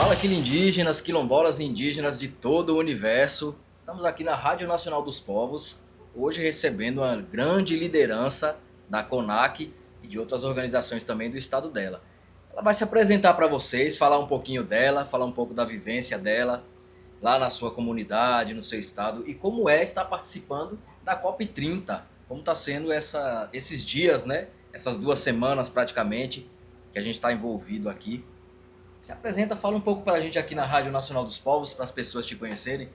Fala indígenas, quilombolas e indígenas de todo o universo. Estamos aqui na Rádio Nacional dos Povos, hoje recebendo uma grande liderança da CONAC e de outras organizações também do estado dela. Ela vai se apresentar para vocês, falar um pouquinho dela, falar um pouco da vivência dela lá na sua comunidade, no seu estado e como é estar participando da COP30, como está sendo esses dias, né? Essas 2 semanas praticamente que a gente está envolvido aqui. Se apresenta, fala um pouco para a gente aqui na Rádio Nacional dos Povos, para as pessoas te conhecerem.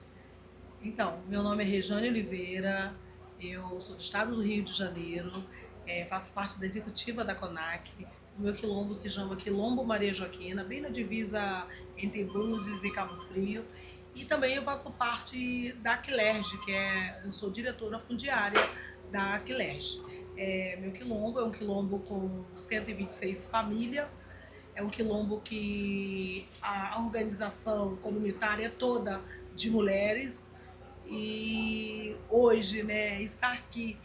Então, meu nome é Rejane Oliveira, eu sou do estado do Rio de Janeiro, faço parte da executiva da CONAC. O meu quilombo se chama Quilombo Maria Joaquina, bem na divisa entre Búzios e Cabo Frio. E também eu faço parte da Aquilerge, eu sou diretora fundiária da Aquilerge. Meu quilombo é um quilombo com 126 famílias, é um quilombo que a organização comunitária é toda de mulheres. E hoje, né, estar aqui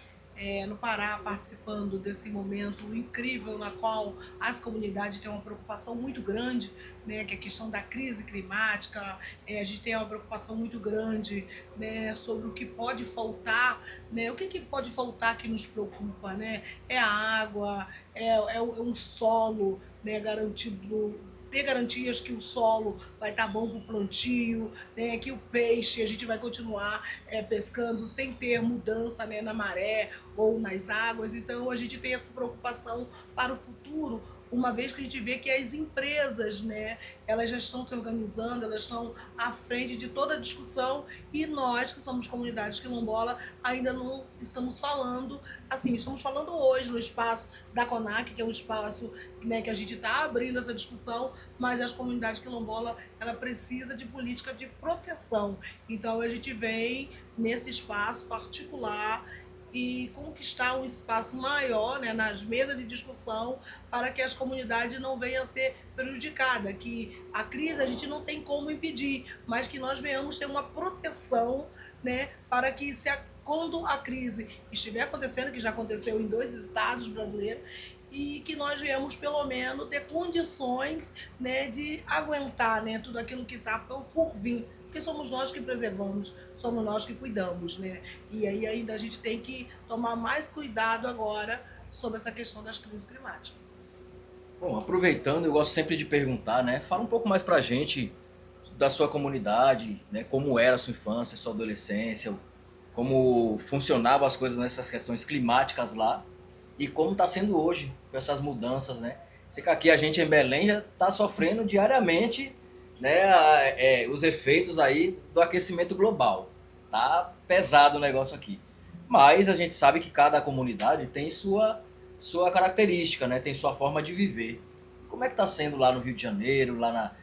no Pará participando desse momento incrível na qual as comunidades têm uma preocupação muito grande, né, que é a questão da crise climática. A gente tem uma preocupação muito grande, né, sobre o que pode faltar, né, o que pode faltar que nos preocupa, né, é a água, é um solo, né, garantido, ter garantias que o solo vai estar bom para o plantio, né, que o peixe a gente vai continuar pescando sem ter mudança, né, na maré ou nas águas. Então a gente tem essa preocupação para o futuro, uma vez que a gente vê que as empresas, né, elas já estão se organizando, elas estão à frente de toda a discussão, e nós, que somos comunidades quilombola, ainda não estamos falando, assim, estamos falando hoje no espaço da CONAC, que é um espaço, né, que a gente está abrindo essa discussão, mas as comunidades quilombola, ela precisa de política de proteção. Então a gente vem nesse espaço particular e conquistar um espaço maior, né, nas mesas de discussão, para que as comunidades não venham a ser prejudicadas, que a crise a gente não tem como impedir, mas que nós venhamos ter uma proteção, né, para que quando a crise estiver acontecendo, que já aconteceu em 2 estados brasileiros, e que nós venhamos pelo menos ter condições, né, de aguentar, né, tudo aquilo que está por vir, porque somos nós que preservamos, somos nós que cuidamos, né? E aí ainda a gente tem que tomar mais cuidado agora sobre essa questão das crises climáticas. Bom, aproveitando, eu gosto sempre de perguntar, né? Fala um pouco mais para a gente da sua comunidade, né? Como era a sua infância, a sua adolescência, como funcionavam as coisas nessas questões climáticas lá e como está sendo hoje com essas mudanças, né? Sei que aqui a gente em Belém já está sofrendo diariamente, né, os efeitos aí do aquecimento global. Tá pesado o negócio aqui. Mas a gente sabe que cada comunidade tem sua característica, né? Tem sua forma de viver. Como é que está sendo lá no Rio de Janeiro,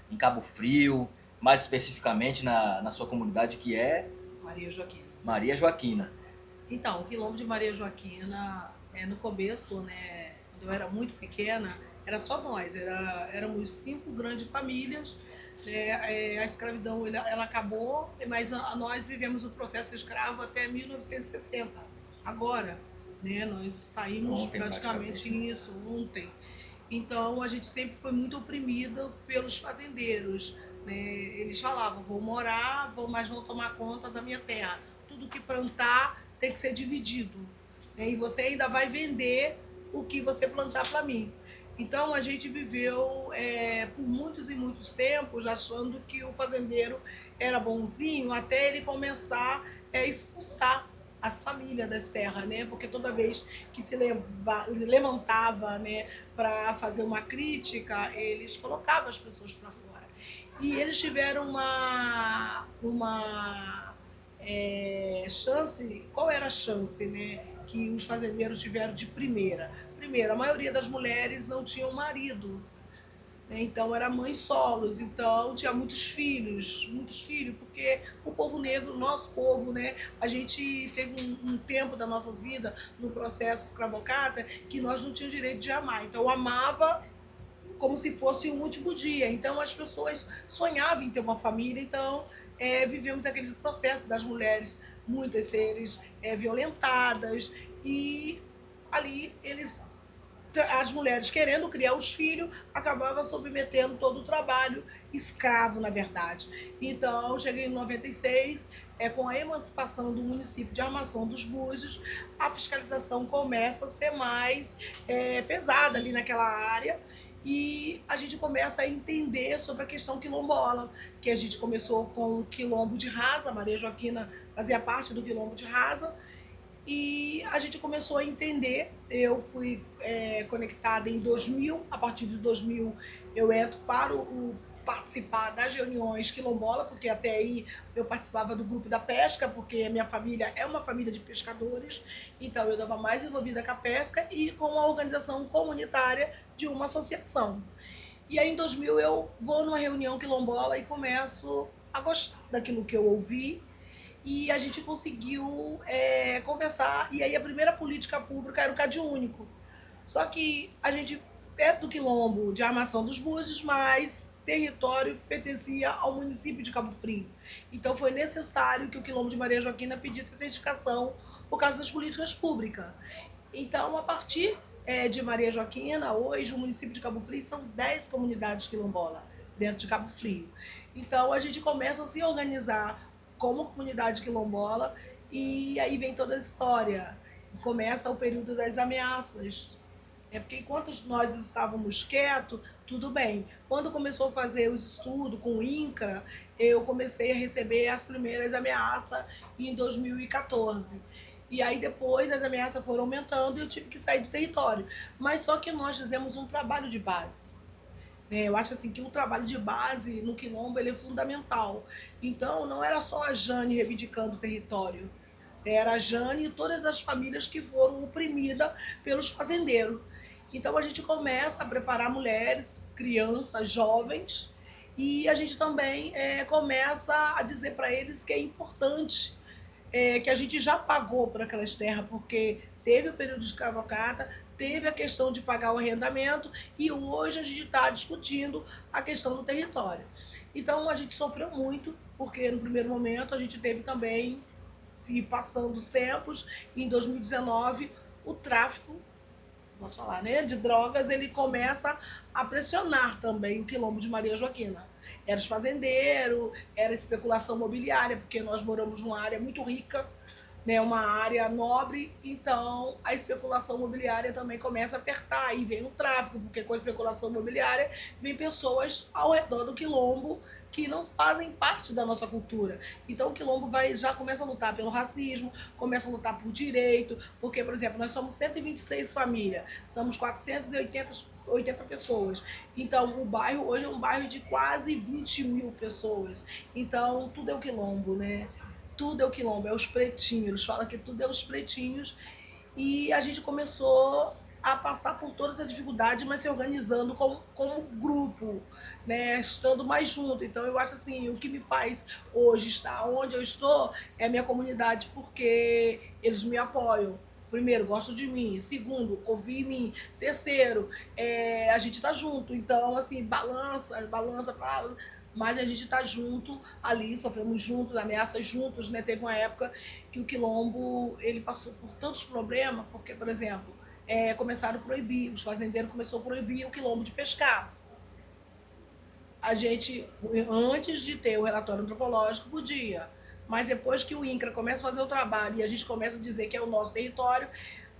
em Cabo Frio, mais especificamente na sua comunidade que é Maria Joaquina. Maria Joaquina? Então, o quilombo de Maria Joaquina, no começo, né, quando eu era muito pequena, era só nós, éramos 5 grandes famílias. A escravidão ela acabou, mas nós vivemos o processo escravo até 1960. Agora, né, nós saímos Ontem, praticamente praticamente. nisso ontem. Então a gente sempre foi muito oprimida pelos fazendeiros, né? Eles falavam: vou morar, mas vão tomar conta da minha terra. Tudo que plantar tem que ser dividido, né? E você ainda vai vender o que você plantar para mim. Então a gente viveu por muitos e muitos tempos achando que o fazendeiro era bonzinho, até ele começar a expulsar as famílias das terras, né? Porque toda vez que se levantava, né, para fazer uma crítica, eles colocavam as pessoas para fora. E eles tiveram uma chance. Qual era a chance, né, que os fazendeiros tiveram de primeira? Primeiro, a maioria das mulheres não tinham marido, né? Então era mãe solos, então tinha muitos filhos, porque o povo negro, nosso povo, né, a gente teve um tempo das nossas vidas no processo escravocrata que nós não tínhamos direito de amar, então amava como se fosse o último dia. Então as pessoas sonhavam em ter uma família, então vivemos aquele processo das mulheres, muitas seres violentadas, e ali as mulheres querendo criar os filhos acabavam submetendo todo o trabalho escravo, na verdade. Então, cheguei em 96, com a emancipação do município de Armação dos Búzios, a fiscalização começa a ser mais pesada ali naquela área, e a gente começa a entender sobre a questão quilombola, que a gente começou com o quilombo de Rasa, Maria Joaquina fazia parte do quilombo de Rasa, e a gente começou a entender. Eu fui conectada em 2000, a partir de 2000 eu entro para participar das reuniões quilombola, porque até aí eu participava do grupo da pesca, porque a minha família é uma família de pescadores, então eu estava mais envolvida com a pesca e com a organização comunitária de uma associação. E aí em 2000 eu vou numa reunião quilombola e começo a gostar daquilo que eu ouvi, e a gente conseguiu conversar, e aí a primeira política pública era o Cade Único. Só que a gente é do quilombo de Armação dos Búzios, mas território pertencia ao município de Cabo Frio. Então foi necessário que o quilombo de Maria Joaquina pedisse certificação por causa das políticas públicas. Então, a partir de Maria Joaquina, hoje o município de Cabo Frio são 10 comunidades quilombolas dentro de Cabo Frio. Então a gente começa a se organizar como comunidade quilombola, e aí vem toda a história. Começa o período das ameaças. Porque enquanto nós estávamos quietos, tudo bem. Quando começou a fazer os estudos com o INCRA, eu comecei a receber as primeiras ameaças em 2014. E aí depois as ameaças foram aumentando e eu tive que sair do território. Mas só que nós fizemos um trabalho de base. Eu acho assim que o trabalho de base no quilombo ele é fundamental. Então não era só a Jane reivindicando o território. Era a Jane e todas as famílias que foram oprimidas pelos fazendeiros. Então a gente começa a preparar mulheres, crianças, jovens, e a gente também começa a dizer para eles que é importante, que a gente já pagou por aquelas terras, porque teve o período de escravocrata, teve a questão de pagar o arrendamento, e hoje a gente está discutindo a questão do território. Então a gente sofreu muito, porque no primeiro momento a gente teve também, e passando os tempos, em 2019 o tráfico, posso falar, né, de drogas, ele começa a pressionar também o quilombo de Maria Joaquina. Era os fazendeiros, era especulação imobiliária, porque nós moramos numa área muito rica, né, uma área nobre, então a especulação imobiliária também começa a apertar, e vem o tráfico, porque com a especulação imobiliária vem pessoas ao redor do quilombo que não fazem parte da nossa cultura. Então o quilombo já começa a lutar pelo racismo, começa a lutar por direito, porque, por exemplo, nós somos 126 famílias, somos 480 pessoas. Então o bairro hoje é um bairro de quase 20 mil pessoas. Então tudo é o quilombo, né? Tudo é o quilombo, é os pretinhos. Eles falam que tudo é os pretinhos. E a gente começou a passar por todas as dificuldades, mas se organizando como grupo, né? Estando mais junto. Então eu acho assim, o que me faz hoje estar onde eu estou é a minha comunidade, porque eles me apoiam. Primeiro, gostam de mim. Segundo, confia em mim. Terceiro, a gente tá junto. Então, assim, balança, mas a gente está junto ali, sofremos juntos, ameaças juntos, né? Teve uma época que o quilombo ele passou por tantos problemas, porque, por exemplo, começaram a proibir, os fazendeiros começaram a proibir o quilombo de pescar. A gente, antes de ter o relatório antropológico, podia, mas depois que o INCRA começa a fazer o trabalho e a gente começa a dizer que é o nosso território,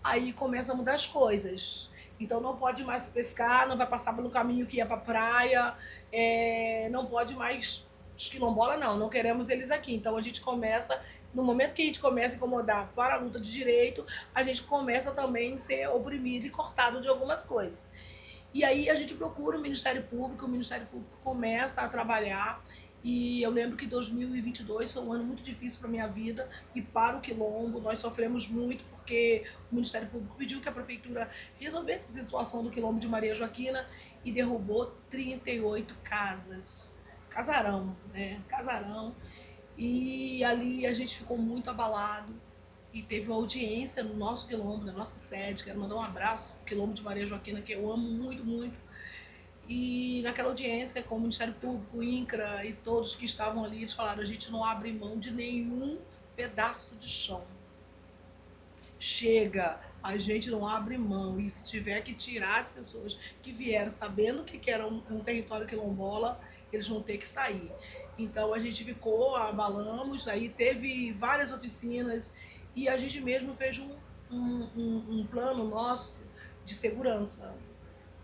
aí começa a mudar as coisas. Então não pode mais pescar, não vai passar pelo caminho que ia para a praia, não pode mais os quilombolas, não queremos eles aqui. Então a gente começa, no momento que a gente começa a incomodar para a luta de direito, a gente começa também a ser oprimido e cortado de algumas coisas. E aí a gente procura o Ministério Público começa a trabalhar, e eu lembro que 2022 foi um ano muito difícil para a minha vida e para o quilombo. Nós sofremos muito porque o Ministério Público pediu que a prefeitura resolvesse essa situação do quilombo de Maria Joaquina e derrubou 38 casas. Casarão, né? Casarão. E ali a gente ficou muito abalado e teve uma audiência no nosso quilombo, na nossa sede. Quero mandar um abraço pro quilombo de Maria Joaquina, que eu amo muito, muito. E naquela audiência com o Ministério Público, o INCRA e todos que estavam ali, eles falaram: a gente não abre mão de nenhum pedaço de chão. Chega, a gente não abre mão. E se tiver que tirar as pessoas que vieram sabendo que era um território quilombola, eles vão ter que sair. Então a gente ficou, abalamos, aí teve várias oficinas e a gente mesmo fez um plano nosso de segurança.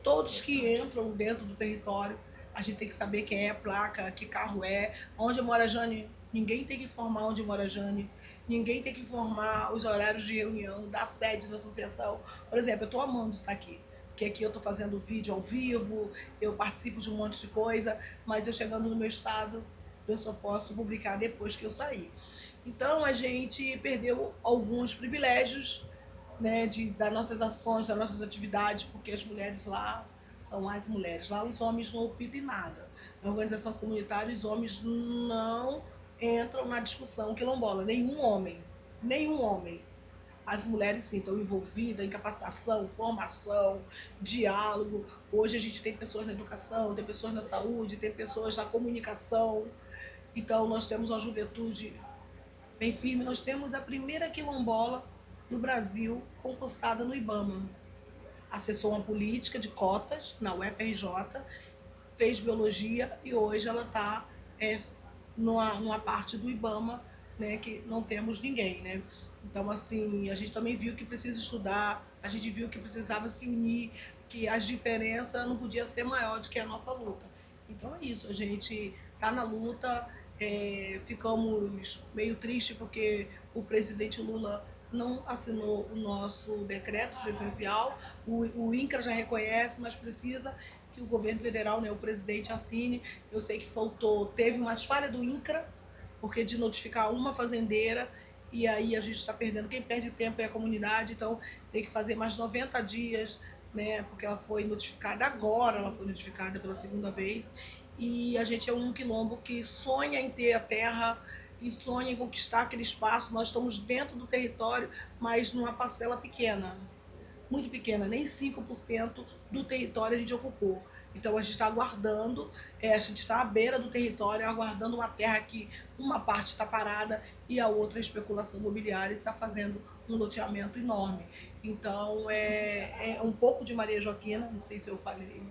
Todos que entram dentro do território, a gente tem que saber quem é a placa, que carro é, onde mora a Jane. Ninguém tem que informar onde mora a Jane. Ninguém tem que informar os horários de reunião, da sede da associação. Por exemplo, eu estou amando estar aqui. Porque aqui eu estou fazendo vídeo ao vivo, eu participo de um monte de coisa, mas eu chegando no meu estado, eu só posso publicar depois que eu sair. Então a gente perdeu alguns privilégios, né, das nossas ações, das nossas atividades, porque as mulheres lá são mais mulheres. Lá os homens não optam em nada. Na organização comunitária, os homens não entram na discussão quilombola. Nenhum homem. Nenhum homem. As mulheres sim estão envolvidas em capacitação, formação, diálogo. Hoje a gente tem pessoas na educação, tem pessoas na saúde, tem pessoas na comunicação. Então nós temos uma juventude bem firme. Nós temos a primeira quilombola do Brasil concursada no IBAMA. Acessou uma política de cotas na UFRJ, fez biologia e hoje ela está numa parte do IBAMA, né, que não temos ninguém, né? Então, assim, a gente também viu que precisa estudar, a gente viu que precisava se unir, que as diferenças não podia ser maior do que a nossa luta. Então é isso, a gente está na luta, ficamos meio tristes porque o presidente Lula não assinou o nosso decreto presidencial, o INCRA já reconhece, mas precisa que o governo federal, né, o presidente assine. Eu sei que teve umas falhas do INCRA, porque de notificar uma fazendeira, e aí a gente está perdendo, quem perde tempo é a comunidade, então tem que fazer mais 90 dias, né, porque ela foi notificada agora, ela foi notificada pela segunda vez, e a gente é um quilombo que sonha em ter a terra e sonha em conquistar aquele espaço. Nós estamos dentro do território, mas numa parcela pequena, muito pequena, nem 5% do território a gente ocupou. Então a gente está aguardando, a gente está à beira do território, aguardando uma terra que uma parte está parada e a outra, a especulação imobiliária, está fazendo um loteamento enorme. Então é um pouco de Maria Joaquina, não sei se eu falei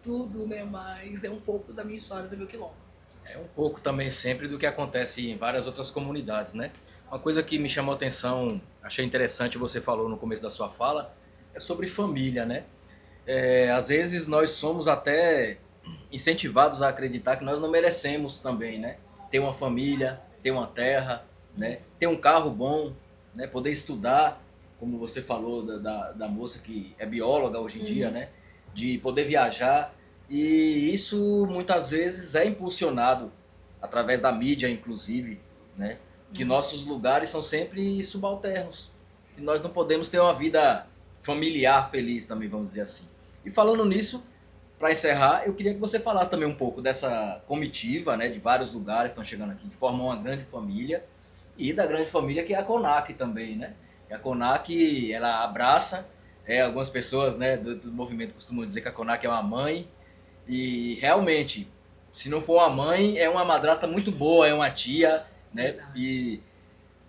tudo, né? Mas é um pouco da minha história, do meu quilombo. É um pouco também sempre do que acontece em várias outras comunidades, né? Uma coisa que me chamou a atenção, achei interessante, você falou no começo da sua fala, é sobre família, né? Às vezes nós somos até incentivados a acreditar que nós não merecemos também, né? Ter uma família, ter uma terra, né? Ter um carro bom, né? Poder estudar, como você falou da moça que é bióloga hoje em dia, né? De poder viajar. E isso muitas vezes é impulsionado através da mídia, inclusive, né? Que nossos lugares são sempre subalternos. E nós não podemos ter uma vida familiar feliz também, vamos dizer assim. E falando nisso, para encerrar, eu queria que você falasse também um pouco dessa comitiva, né, de vários lugares que estão chegando aqui, que formam uma grande família, e da grande família que é a CONAC também, né? E a CONAC, ela abraça, algumas pessoas, né, do movimento costumam dizer que a CONAC é uma mãe, e realmente, se não for uma mãe, é uma madrasta muito boa, é uma tia, né? Verdade. E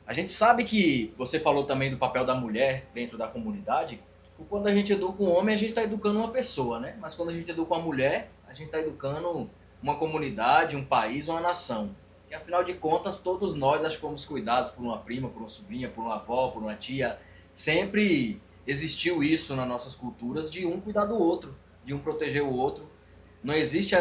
a gente sabe que você falou também do papel da mulher dentro da comunidade. Quando a gente educa um homem, a gente está educando uma pessoa, né? Mas quando a gente educa uma mulher, a gente está educando uma comunidade, um país, uma nação. E afinal de contas, todos nós acho que fomos cuidados por uma prima, por uma sobrinha, por uma avó, por uma tia. Sempre existiu isso nas nossas culturas de um cuidar do outro, de um proteger o outro. Não existe,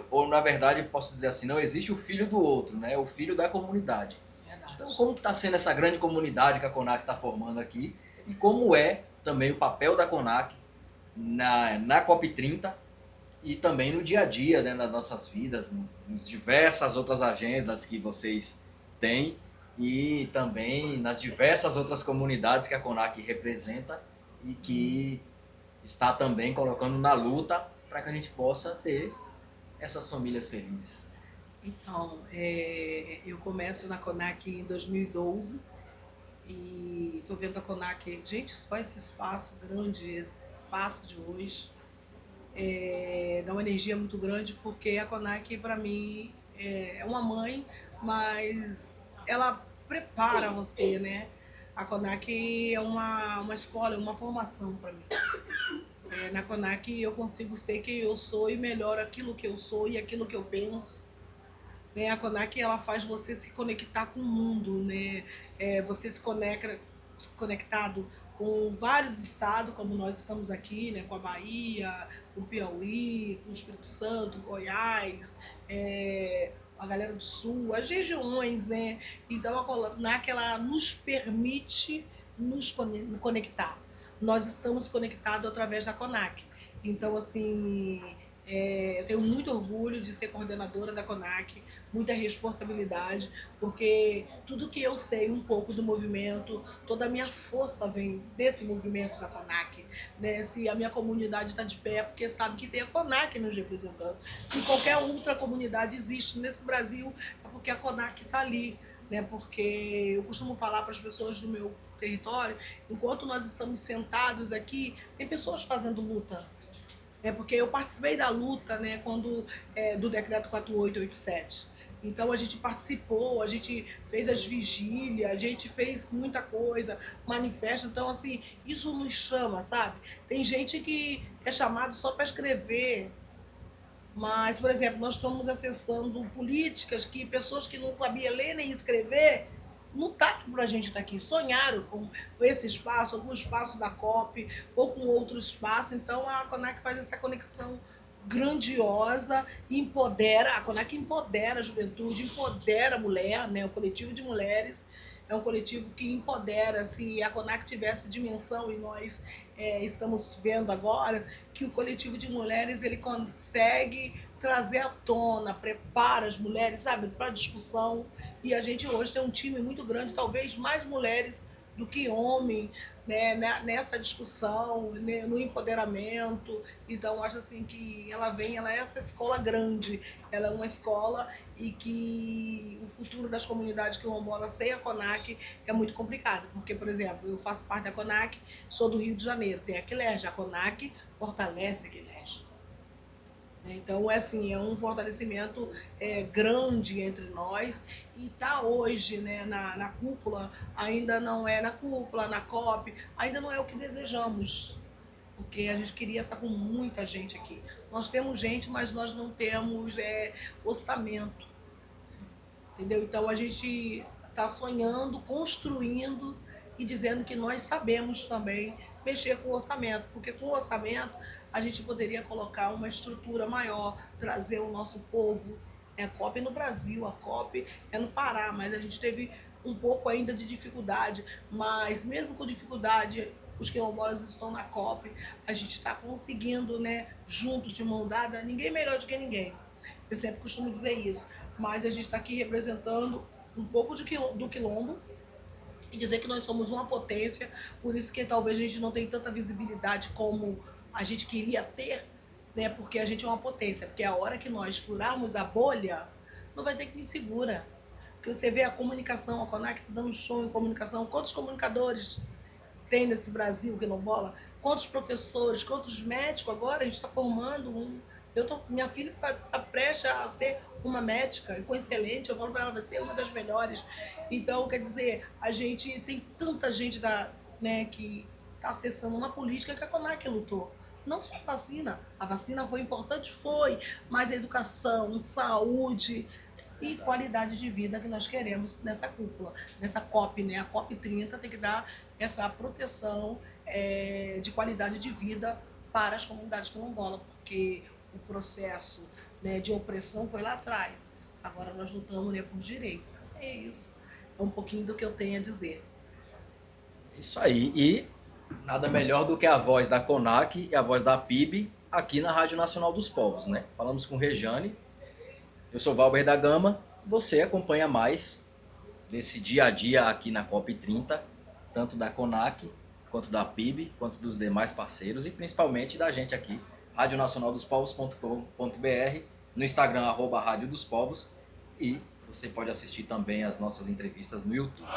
ou na verdade posso dizer assim, não existe o filho do outro, né? O filho da comunidade. Verdade. Então, como está sendo essa grande comunidade que a CONAC está formando aqui e como é também o papel da CONAC na COP30 e também no dia a dia, né, nas nossas vidas, nas diversas outras agendas que vocês têm e também nas diversas outras comunidades que a CONAC representa e que está também colocando na luta para que a gente possa ter essas famílias felizes. Então, eu começo na CONAC em 2012 e estou vendo a CONAC, gente, só esse espaço grande, esse espaço de hoje, dá uma energia muito grande, porque a CONAC, para mim, é uma mãe, mas ela prepara você, né? A CONAC é uma escola, é uma formação para mim. Na CONAC eu consigo ser quem eu sou e melhor aquilo que eu sou e aquilo que eu penso. Né? A CONAC ela faz você se conectar com o mundo, né? Você se conecta conectado com vários estados, como nós estamos aqui, né? Com a Bahia, com o Piauí, com o Espírito Santo, Goiás, a galera do Sul, as regiões, né? Então a CONAC ela nos permite nos conectar. Nós estamos conectados através da CONAC. Então, assim, eu tenho muito orgulho de ser coordenadora da CONAC, muita responsabilidade, porque tudo que eu sei um pouco do movimento, toda a minha força vem desse movimento da CONAC. Né? Se a minha comunidade está de pé, é porque sabe que tem a CONAC nos representando. Se qualquer outra comunidade existe nesse Brasil, é porque a CONAC está ali. Né? Porque eu costumo falar para as pessoas do meu território, enquanto nós estamos sentados aqui, tem pessoas fazendo luta. Porque eu participei da luta, né, do decreto 4887. Então a gente participou, a gente fez as vigílias, a gente fez muita coisa, manifesta. Então, assim, isso nos chama, sabe? Tem gente que é chamado só para escrever. Mas, por exemplo, nós estamos acessando políticas que pessoas que não sabiam ler nem escrever lutaram para a gente estar aqui, sonharam com esse espaço, algum espaço da COP ou com outro espaço. Então a CONAC faz essa conexão grandiosa, empodera, a CONAC empodera a juventude, empodera a mulher, né? O coletivo de mulheres é um coletivo que empodera. Se a CONAC tivesse dimensão, e nós estamos vendo agora que o coletivo de mulheres ele consegue trazer à tona, prepara as mulheres, sabe, para a discussão. E a gente hoje tem um time muito grande, talvez mais mulheres do que homens, né, nessa discussão, né, no empoderamento. Então, acho assim que ela é essa escola grande, ela é uma escola e que o futuro das comunidades quilombolas sem a CONAC é muito complicado. Porque, por exemplo, eu faço parte da CONAC, sou do Rio de Janeiro, tem a Quilerge, a CONAC fortalece a Quilerge. Então, assim, é um fortalecimento grande entre nós e está hoje, né, na cúpula, ainda não é na cúpula, na COP, ainda não é o que desejamos, porque a gente queria estar com muita gente aqui. Nós temos gente, mas nós não temos orçamento, entendeu? Então, a gente está sonhando, construindo e dizendo que nós sabemos também mexer com o orçamento, porque com o orçamento a gente poderia colocar uma estrutura maior, trazer o nosso povo. A COP é no Brasil, a COP é no Pará, mas a gente teve um pouco ainda de dificuldade. Mas mesmo com dificuldade, os quilombolas estão na COP, a gente está conseguindo, né, juntos, de mão dada, ninguém melhor do que ninguém. Eu sempre costumo dizer isso, mas a gente está aqui representando um pouco do quilombo, e dizer que nós somos uma potência, por isso que talvez a gente não tenha tanta visibilidade como a gente queria ter, né? Porque a gente é uma potência, porque a hora que nós furarmos a bolha, não vai ter que me segura. Porque você vê a comunicação, a CONAC tá dando show em comunicação, quantos comunicadores tem nesse Brasil, quilombola? Quantos professores, quantos médicos agora, a gente está formando minha filha está prestes a ser uma médica, com excelente, eu falo para ela, vai ser uma das melhores. Então, quer dizer, a gente tem tanta gente né, que está acessando uma política que a CONAC lutou. Não só a vacina foi importante, foi, mas a educação, saúde e qualidade de vida que nós queremos nessa cúpula, nessa COP, né? A COP 30 tem que dar essa proteção de qualidade de vida para as comunidades quilombolas, porque o processo, né, de opressão foi lá atrás. Agora nós lutamos, né, por direito. Então, é isso. É um pouquinho do que eu tenho a dizer. Isso aí. E nada melhor do que a voz da CONAC e a voz da PIB aqui na Rádio Nacional dos Povos, né? Falamos com Rejane. Eu sou Valber da Gama. Você acompanha mais desse dia a dia aqui na COP 30, tanto da CONAC, quanto da PIB, quanto dos demais parceiros e principalmente da gente aqui, radionacionaldospovos.com.br, no Instagram, @Rádio dos Povos, e você pode assistir também as nossas entrevistas no YouTube.